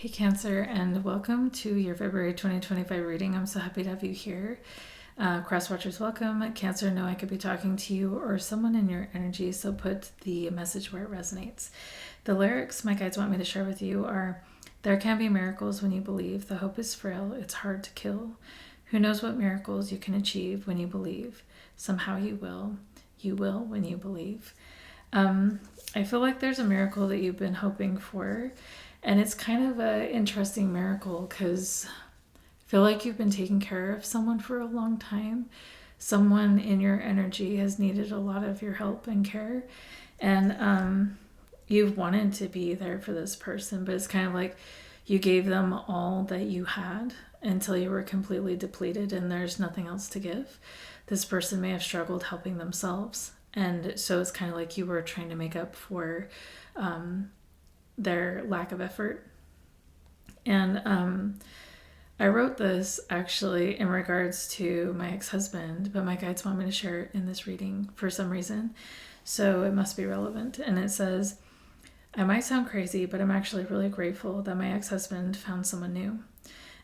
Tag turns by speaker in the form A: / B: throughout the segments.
A: Hey Cancer, and welcome to your February 2025 reading. I'm so happy to have you here. Cross watchers, welcome. Cancer, know I could be talking to you or someone in your energy, so put the message where it resonates. The lyrics my guides want me to share with you are: there can be miracles when you believe. The hope is frail, it's hard to kill. Who knows what miracles you can achieve when you believe? Somehow you will. You will when you believe. I feel like there's a miracle that you've been hoping for. And it's kind of an interesting miracle because I feel like you've been taking care of someone for a long time. Someone in your energy has needed a lot of your help and care. And you've wanted to be there for this person, but it's kind of like you gave them all that you had until you were completely depleted and there's nothing else to give. This person may have struggled helping themselves. And so it's kind of like you were trying to make up for their lack of effort. And I wrote this actually in regards to my ex-husband, but my guides want me to share it in this reading for some reason, so it must be relevant. And it says, I might sound crazy, but I'm actually really grateful that my ex-husband found someone new.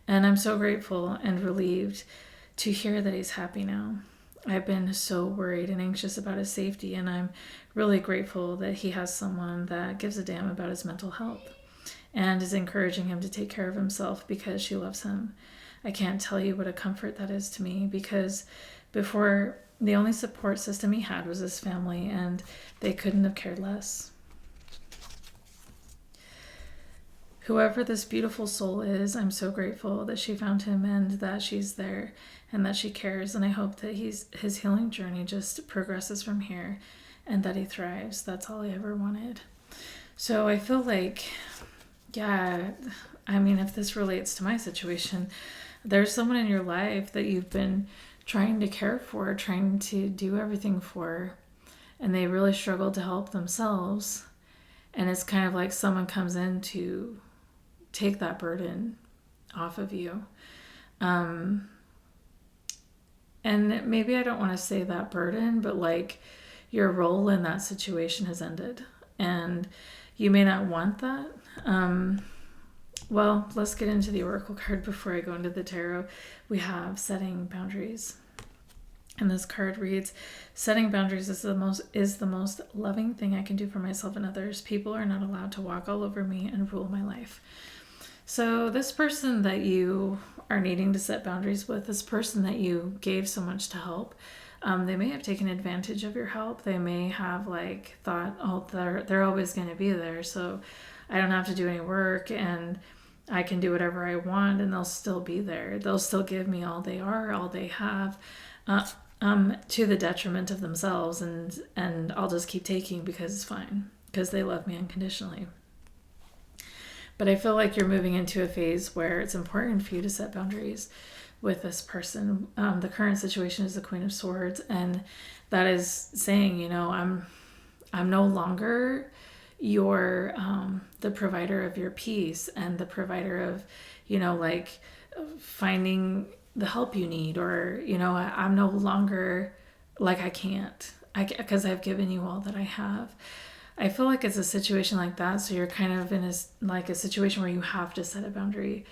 A: And I'm so grateful and relieved to hear that he's happy now. I've been so worried and anxious about his safety, and I'm really grateful that he has someone that gives a damn about his mental health and is encouraging him to take care of himself because she loves him. I can't tell you what a comfort that is to me, because before, the only support system he had was his family, and they couldn't have cared less. Whoever this beautiful soul is, I'm so grateful that she found him and that she's there and that she cares. And I hope that his healing journey just progresses from here and that he thrives. That's all I ever wanted. So I feel like, yeah, I mean, if this relates to my situation, there's someone in your life that you've been trying to care for, trying to do everything for, and they really struggle to help themselves. And it's kind of like someone comes in to take that burden off of you. And maybe I don't want to say that burden, but like your role in that situation has ended. And you may not want that. Well, let's get into the oracle card before I go into the tarot. We have setting boundaries. And this card reads, setting boundaries is the most loving thing I can do for myself and others. People are not allowed to walk all over me and rule my life. So this person that you are needing to set boundaries with, this person that you gave so much to help, they may have taken advantage of your help. They may have like thought, oh, they're always going to be there, so I don't have to do any work and I can do whatever I want and they'll still be there. They'll still give me all they are, all they have, to the detriment of themselves, and I'll just keep taking because it's fine, because they love me unconditionally. But I feel like you're moving into a phase where it's important for you to set boundaries with this person. The current situation is the Queen of Swords, and that is saying, you know, I'm no longer your the provider of your peace and the provider of, you know, like finding the help you need, or, you know, I'm no longer like I can't, because I've given you all that I have. I feel like it's a situation like that, so you're kind of in a situation where you have to set a boundary.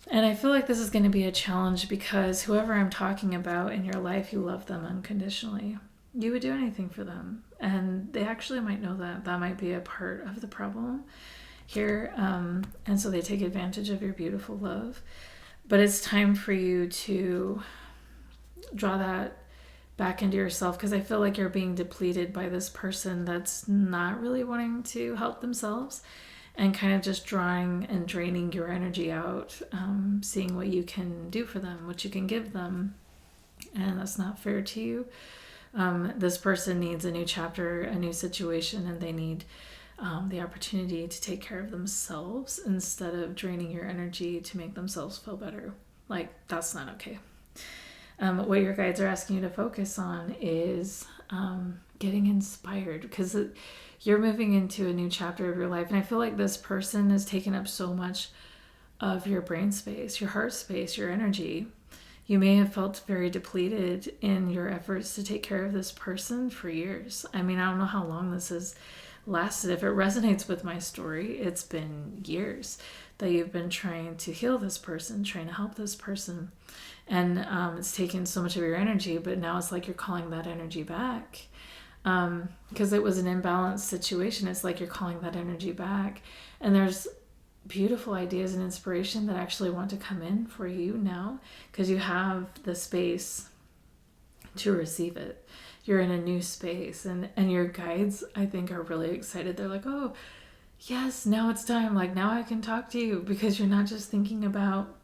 A: And I feel like this is going to be a challenge because whoever I'm talking about in your life, you love them unconditionally. You would do anything for them. And they actually might know that. That might be a part of the problem here. And so they take advantage of your beautiful love. But it's time for you to draw that back into yourself, because I feel like you're being depleted by this person that's not really wanting to help themselves and kind of just drawing and draining your energy out, seeing what you can do for them, what you can give them, and that's not fair to you. This person needs a new chapter, a new situation, and they need the opportunity to take care of themselves instead of draining your energy to make themselves feel better. Like, that's not okay. What your guides are asking you to focus on is getting inspired, because you're moving into a new chapter of your life. And I feel like this person has taken up so much of your brain space, your heart space, your energy. You may have felt very depleted in your efforts to take care of this person for years. I mean, I don't know how long this is lasted. If it resonates with my story, it's been years that you've been trying to heal this person, trying to help this person. And it's taken so much of your energy, but now it's like you're calling that energy back. Because it was an imbalanced situation. It's like you're calling that energy back. And there's beautiful ideas and inspiration that actually want to come in for you now, because you have the space to receive it. You're in a new space, and your guides, I think, are really excited. They're like, oh yes, now it's time, like now I can talk to you, because you're not just thinking about,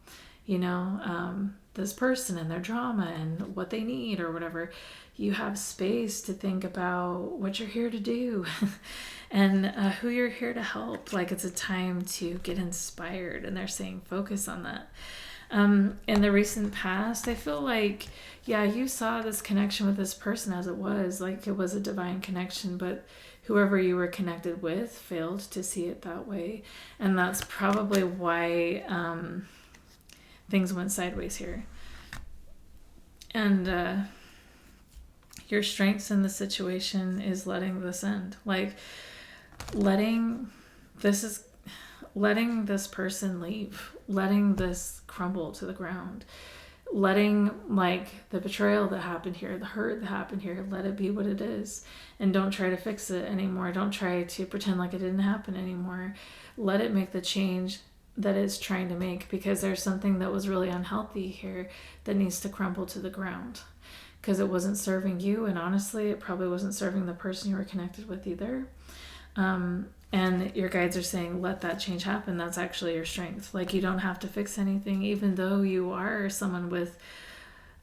A: this person and their drama and what they need or whatever. You have space to think about what you're here to do and who you're here to help. Like, it's a time to get inspired, and they're saying focus on that. In the recent past, I feel like, yeah, you saw this connection with this person as it was, like it was a divine connection, but whoever you were connected with failed to see it that way. And that's probably why things went sideways here. And your strengths in the situation is letting this end. Like, letting this person leave, letting this crumble to the ground, letting, like, the betrayal that happened here, the hurt that happened here, let it be what it is. And don't try to fix it anymore. Don't try to pretend like it didn't happen anymore. Let it make the change that it's trying to make, because there's something that was really unhealthy here that needs to crumble to the ground, because it wasn't serving you, and honestly it probably wasn't serving the person you were connected with either. And your guides are saying, let that change happen. That's actually your strength. Like, you don't have to fix anything, even though you are someone with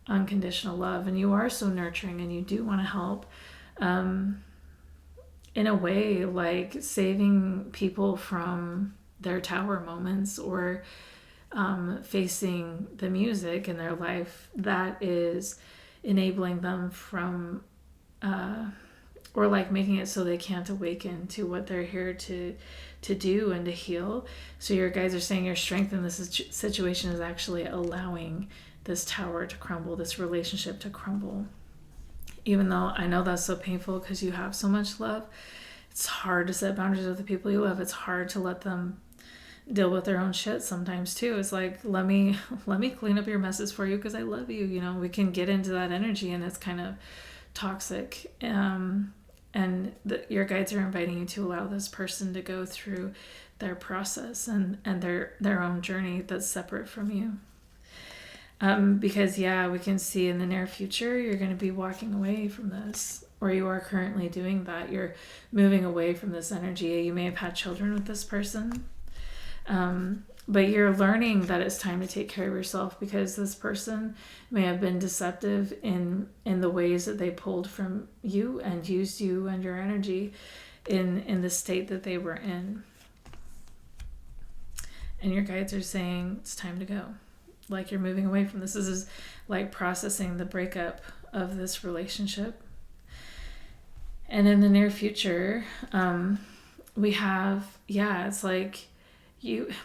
A: unconditional love and you are so nurturing and you do want to help. In a way, like saving people from their tower moments, or facing the music in their life that is enabling them from or like making it so they can't awaken to what they're here to do and to heal. So your guides are saying your strength in this situation is actually allowing this tower to crumble, this relationship to crumble. Even though I know that's so painful, because you have so much love, it's hard to set boundaries with the people you love. It's hard to let them deal with their own shit sometimes too. It's like, let me clean up your messes for you because I love you. We can get into that energy, and it's kind of toxic. Your guides are inviting you to allow this person to go through their process and their own journey that's separate from you. Because we can see in the near future you're going to be walking away from this, or you are currently doing that. You're moving away from this energy. You may have had children with this person, but you're learning that it's time to take care of yourself, because this person may have been deceptive in the ways that they pulled from you and used you and your energy in the state that they were in. And your guides are saying it's time to go. Like, you're moving away from this. This is like processing the breakup of this relationship. And in the near future, we have, it's like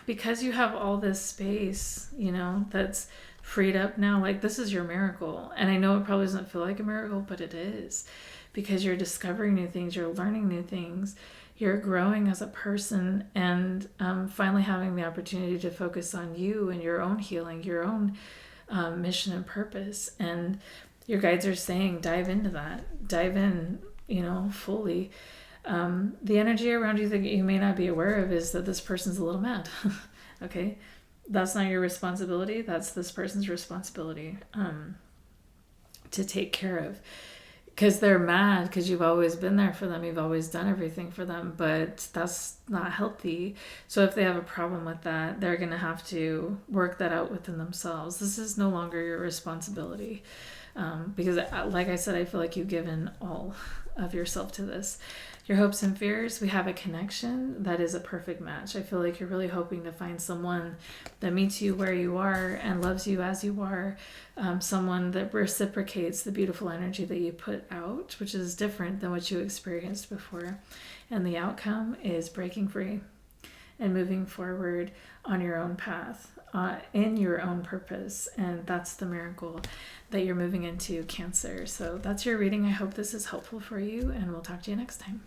A: because you have all this space, that's freed up now, like, this is your miracle. And I know it probably doesn't feel like a miracle, but it is, because you're discovering new things, you're learning new things, you're growing as a person, and finally having the opportunity to focus on you and your own healing, your own mission and purpose. And your guides are saying, dive into that, dive in, fully. The energy around you that you may not be aware of is that this person's a little mad. Okay, that's not your responsibility. That's this person's responsibility to take care of. Because they're mad because you've always been there for them. You've always done everything for them, but that's not healthy. So if they have a problem with that, they're going to have to work that out within themselves. This is no longer your responsibility. Because like I said, I feel like you've given all of yourself to this. Your hopes and fears, we have a connection that is a perfect match. I feel like you're really hoping to find someone that meets you where you are and loves you as you are. Someone that reciprocates the beautiful energy that you put out, which is different than what you experienced before. And the outcome is breaking free and moving forward on your own path, in your own purpose. And that's the miracle that you're moving into, Cancer. So that's your reading. I hope this is helpful for you, and we'll talk to you next time.